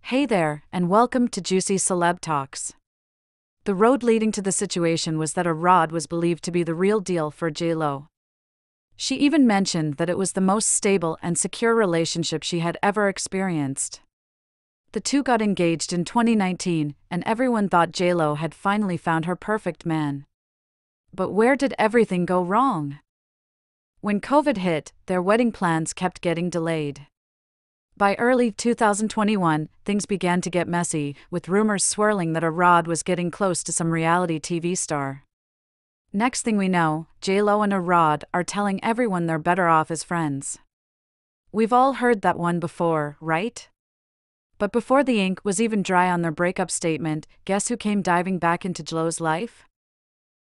Hey there, and welcome to Juicy Celeb Talks. The road leading to the situation was that a rod was believed to be the real deal for J-Lo. She even mentioned that it was the most stable and secure relationship she had ever experienced. The two got engaged in 2019, and everyone thought J-Lo had finally found her perfect man. But where did everything go wrong? When COVID hit, their wedding plans kept getting delayed. By early 2021, things began to get messy, with rumors swirling that a rod was getting close to some reality TV star. Next thing we know, J-Lo and a rod are telling everyone they're better off as friends. We've all heard that one before, right? But before the ink was even dry on their breakup statement, guess who came diving back into J-Lo's life?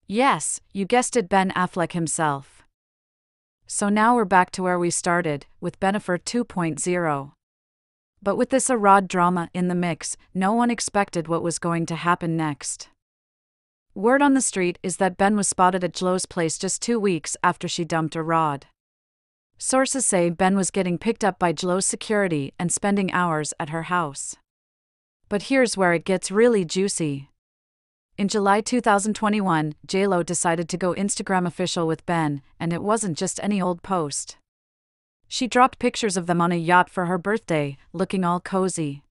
Yes, you guessed it, Ben Affleck himself. So now we're back to where we started, with Bennifer 2.0. But with this a-rod drama in the mix, no one expected what was going to happen next. Word on the street is that Ben was spotted at J-Lo's place just 2 weeks after she dumped a rod. Sources say Ben was getting picked up by J-Lo's security and spending hours at her house. But here's where it gets really juicy. In July 2021, J-Lo decided to go Instagram official with Ben, and it wasn't just any old post. She dropped pictures of them on a yacht for her birthday, looking all cozy.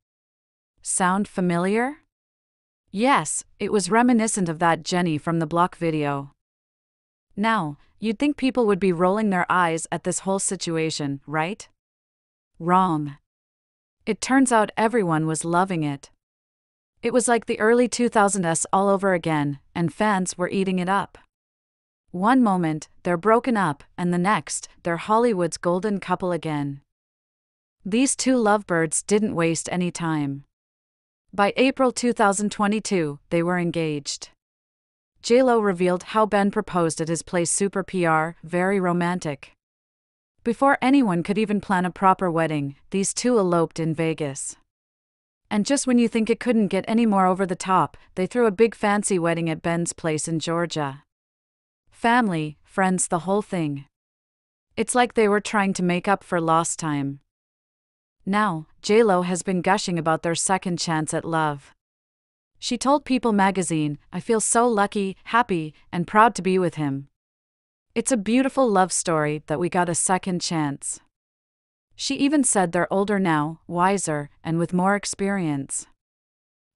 Sound familiar? Yes, it was reminiscent of that Jenny from the Block video. Now, you'd think people would be rolling their eyes at this whole situation, right? Wrong. It turns out everyone was loving it. It was like the early 2000s all over again, and fans were eating it up. One moment, they're broken up, and the next, they're Hollywood's golden couple again. These two lovebirds didn't waste any time. By April 2022, they were engaged. J-Lo revealed how Ben proposed at his place. Super PR, very romantic. Before anyone could even plan a proper wedding, these two eloped in Vegas. And just when you think it couldn't get any more over the top, they threw a big fancy wedding at Ben's place in Georgia. Family, friends, the whole thing. It's like they were trying to make up for lost time. Now, J-Lo has been gushing about their second chance at love. She told People magazine, "I feel so lucky, happy, and proud to be with him. It's a beautiful love story that we got a second chance." She even said they're older now, wiser, and with more experience.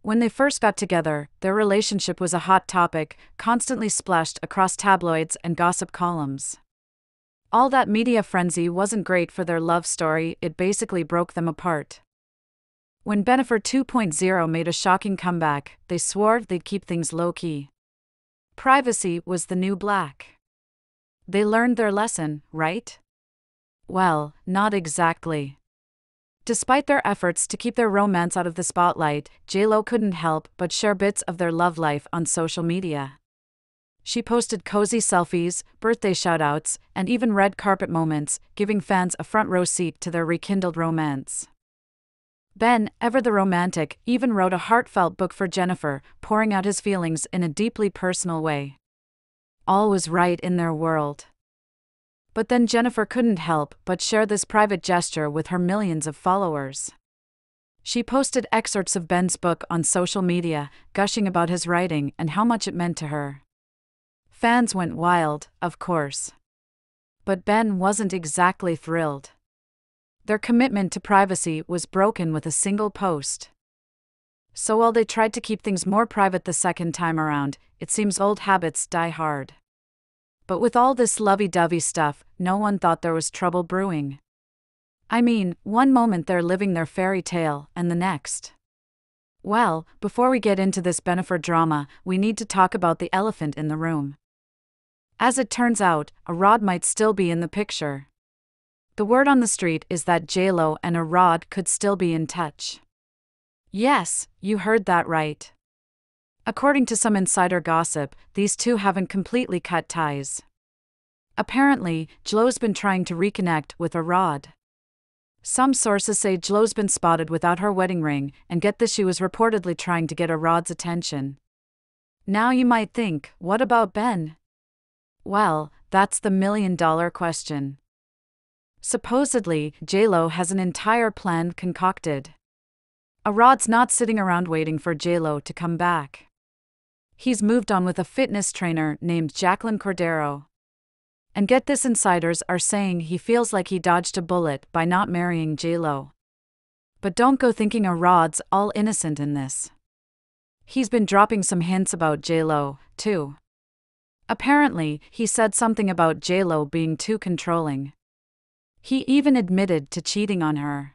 When they first got together, their relationship was a hot topic, constantly splashed across tabloids and gossip columns. All that media frenzy wasn't great for their love story, it basically broke them apart. When Bennifer 2.0 made a shocking comeback, they swore they'd keep things low-key. Privacy was the new black. They learned their lesson, right? Well, not exactly. Despite their efforts to keep their romance out of the spotlight, J-Lo couldn't help but share bits of their love life on social media. She posted cozy selfies, birthday shoutouts, and even red carpet moments, giving fans a front-row seat to their rekindled romance. Ben, ever the romantic, even wrote a heartfelt book for Jennifer, pouring out his feelings in a deeply personal way. All was right in their world. But then Jennifer couldn't help but share this private gesture with her millions of followers. She posted excerpts of Ben's book on social media, gushing about his writing and how much it meant to her. Fans went wild, of course. But Ben wasn't exactly thrilled. Their commitment to privacy was broken with a single post. So while they tried to keep things more private the second time around, it seems old habits die hard. But with all this lovey-dovey stuff, no one thought there was trouble brewing. I mean, one moment they're living their fairy tale, and the next. Well, before we get into this Bennifer drama, we need to talk about the elephant in the room. As it turns out, a rod might still be in the picture. The word on the street is that J-Lo and a rod could still be in touch. Yes, you heard that right. According to some insider gossip, these two haven't completely cut ties. Apparently, J-Lo's been trying to reconnect with a rod. Some sources say J-Lo's been spotted without her wedding ring, and get this, she was reportedly trying to get a rod's attention. Now you might think, what about Ben? Well, that's the million-dollar question. Supposedly, J-Lo has an entire plan concocted. A Rod's not sitting around waiting for J-Lo to come back. He's moved on with a fitness trainer named Jacqueline Cordero. And get this, insiders are saying he feels like he dodged a bullet by not marrying J-Lo. But don't go thinking a Rod's all innocent in this. He's been dropping some hints about J-Lo, too. Apparently, he said something about J-Lo being too controlling. He even admitted to cheating on her.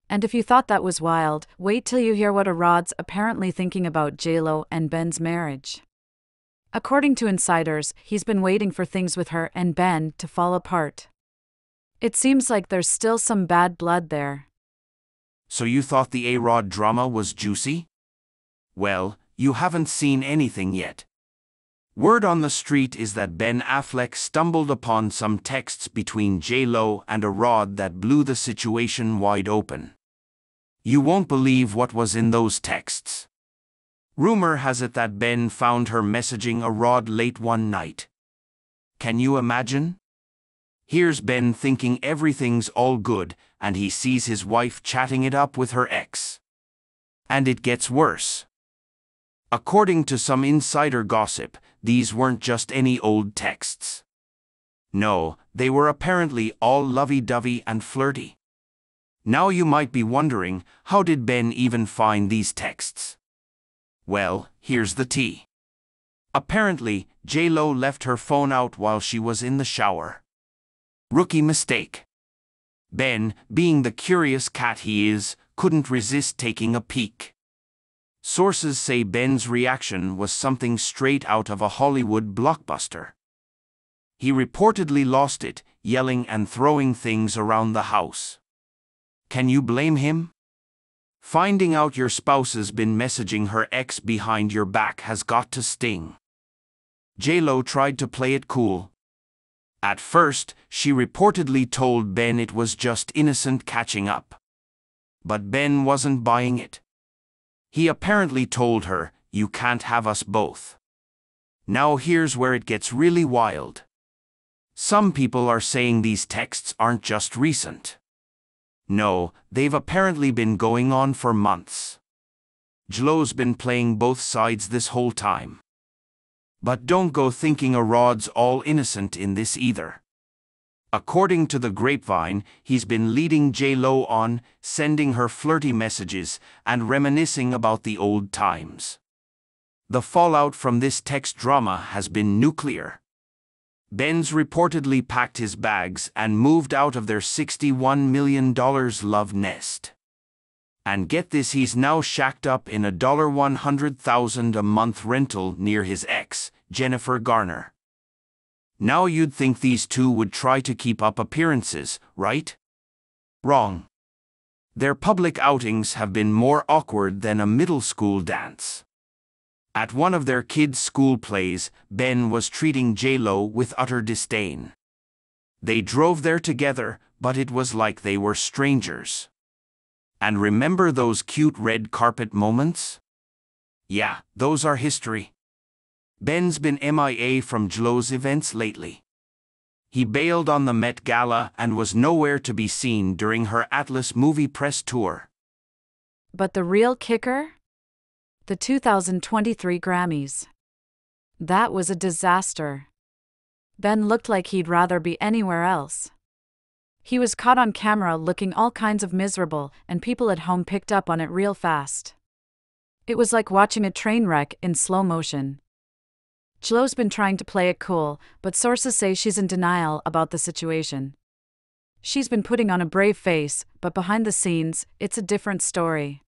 And if you thought that was wild, wait till you hear what a Rod's apparently thinking about J-Lo and Ben's marriage. According to insiders, he's been waiting for things with her and Ben to fall apart. It seems like there's still some bad blood there. So you thought the A-Rod drama was juicy? Well, you haven't seen anything yet. Word on the street is that Ben Affleck stumbled upon some texts between J-Lo and a Rod that blew the situation wide open. You won't believe what was in those texts. Rumor has it that Ben found her messaging a Rod late one night. Can you imagine? Here's Ben thinking everything's all good, and he sees his wife chatting it up with her ex. And it gets worse. According to some insider gossip, these weren't just any old texts. No, they were apparently all lovey-dovey and flirty. Now you might be wondering, how did Ben even find these texts? Well, here's the tea. Apparently, J-Lo left her phone out while she was in the shower. Rookie mistake. Ben, being the curious cat he is, couldn't resist taking a peek. Sources say Ben's reaction was something straight out of a Hollywood blockbuster. He reportedly lost it, yelling and throwing things around the house. Can you blame him? Finding out your spouse's been messaging her ex behind your back has got to sting. J-Lo tried to play it cool. At first, she reportedly told Ben it was just innocent catching up. But Ben wasn't buying it. He apparently told her, "You can't have us both." Now here's where it gets really wild. Some people are saying these texts aren't just recent. No, they've apparently been going on for months. J-Lo's been playing both sides this whole time. But don't go thinking a Rod's all innocent in this either. According to the grapevine, he's been leading J-Lo on, sending her flirty messages, and reminiscing about the old times. The fallout from this text drama has been nuclear. Ben's reportedly packed his bags and moved out of their $61 million love nest. And get this, he's now shacked up in a $100,000 a month rental near his ex, Jennifer Garner. Now you'd think these two would try to keep up appearances, right? Wrong. Their public outings have been more awkward than a middle school dance. At one of their kids' school plays, Ben was treating J-Lo with utter disdain. They drove there together, but it was like they were strangers. And remember those cute red carpet moments? Yeah, those are history. Ben's been MIA from J-Lo's events lately. He bailed on the Met Gala and was nowhere to be seen during her Atlas movie press tour. But the real kicker? The 2023 Grammys. That was a disaster. Ben looked like he'd rather be anywhere else. He was caught on camera looking all kinds of miserable, and people at home picked up on it real fast. It was like watching a train wreck in slow motion. J-Lo's been trying to play it cool, but sources say she's in denial about the situation. She's been putting on a brave face, but behind the scenes, it's a different story.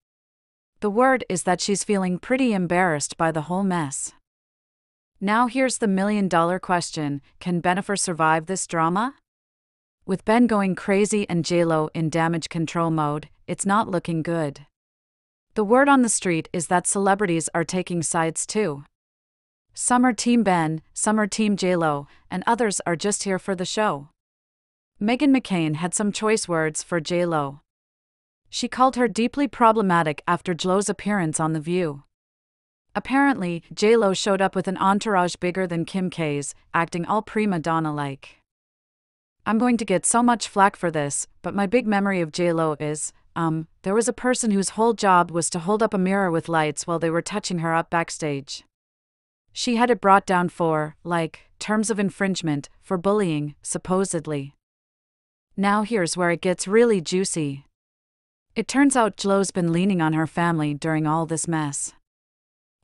The word is that she's feeling pretty embarrassed by the whole mess. Now here's the million-dollar question: can Bennifer survive this drama? With Ben going crazy and J-Lo in damage control mode, it's not looking good. The word on the street is that celebrities are taking sides too. Some are Team Ben, some are Team J-Lo, and others are just here for the show. Meghan McCain had some choice words for J-Lo. She called her deeply problematic after J-Lo's appearance on The View. Apparently, J-Lo showed up with an entourage bigger than Kim K's, acting all prima donna-like. I'm going to get so much flack for this, but my big memory of J-Lo is, There was a person whose whole job was to hold up a mirror with lights while they were touching her up backstage. She had it brought down for, terms of infringement, for bullying, supposedly. Now here's where it gets really juicy. It turns out Jlo's been leaning on her family during all this mess.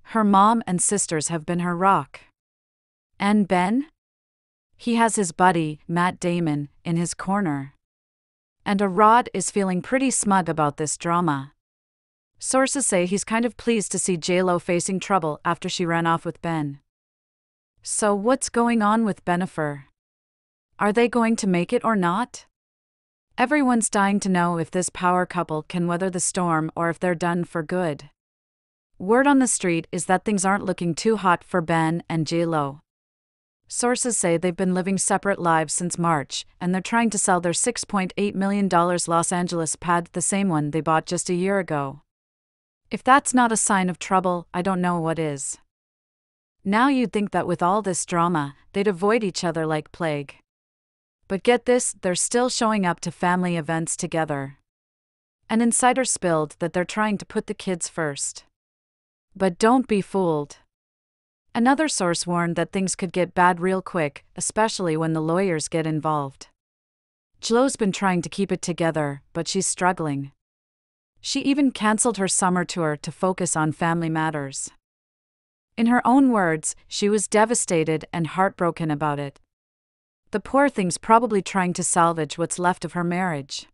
Her mom and sisters have been her rock. And Ben? He has his buddy, Matt Damon, in his corner. And Rod is feeling pretty smug about this drama. Sources say he's kind of pleased to see J-Lo facing trouble after she ran off with Ben. So what's going on with Bennifer? Are they going to make it or not? Everyone's dying to know if this power couple can weather the storm or if they're done for good. Word on the street is that things aren't looking too hot for Ben and J-Lo. Sources say they've been living separate lives since March, and they're trying to sell their $6.8 million Los Angeles pad, the same one they bought just a year ago. If that's not a sign of trouble, I don't know what is. Now you'd think that with all this drama, they'd avoid each other like plague. But get this, they're still showing up to family events together. An insider spilled that they're trying to put the kids first. But don't be fooled. Another source warned that things could get bad real quick, especially when the lawyers get involved. Jlo's been trying to keep it together, but she's struggling. She even canceled her summer tour to focus on family matters. In her own words, she was devastated and heartbroken about it. The poor thing's probably trying to salvage what's left of her marriage.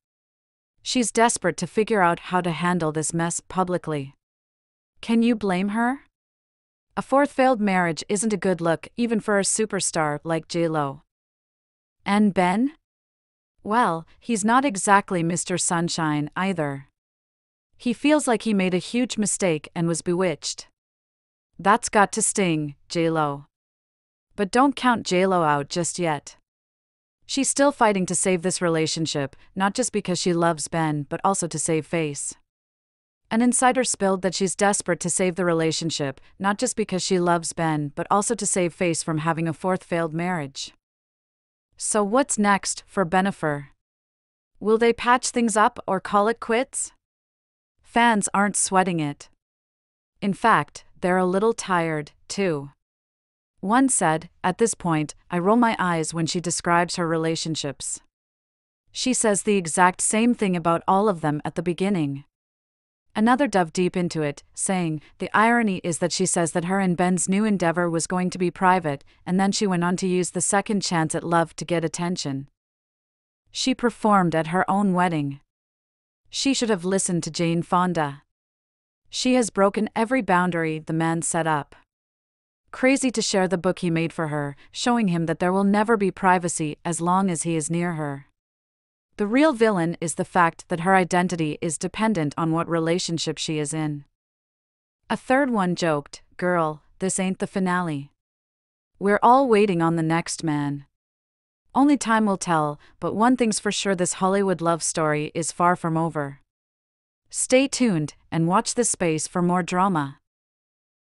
She's desperate to figure out how to handle this mess publicly. Can you blame her? A fourth failed marriage isn't a good look even for a superstar like J-Lo. And Ben? Well, he's not exactly Mr. Sunshine either. He feels like he made a huge mistake and was bewitched. That's got to sting, J-Lo. But don't count J-Lo out just yet. She's still fighting to save this relationship, not just because she loves Ben but also to save face. An insider spilled that she's desperate to save the relationship, not just because she loves Ben but also to save face from having a fourth failed marriage. So what's next for Bennifer? Will they patch things up or call it quits? Fans aren't sweating it. In fact, they're a little tired, too. One said, "At this point, I roll my eyes when she describes her relationships. She says the exact same thing about all of them at the beginning." Another dove deep into it, saying, "The irony is that she says that her and Ben's new endeavor was going to be private, and then she went on to use the second chance at love to get attention. She performed at her own wedding. She should have listened to Jane Fonda. She has broken every boundary the man set up. Crazy to share the book he made for her, showing him that there will never be privacy as long as he is near her. The real villain is the fact that her identity is dependent on what relationship she is in." A third one joked, "Girl, this ain't the finale. We're all waiting on the next man. Only time will tell, but one thing's for sure, this Hollywood love story is far from over." Stay tuned and watch this space for more drama.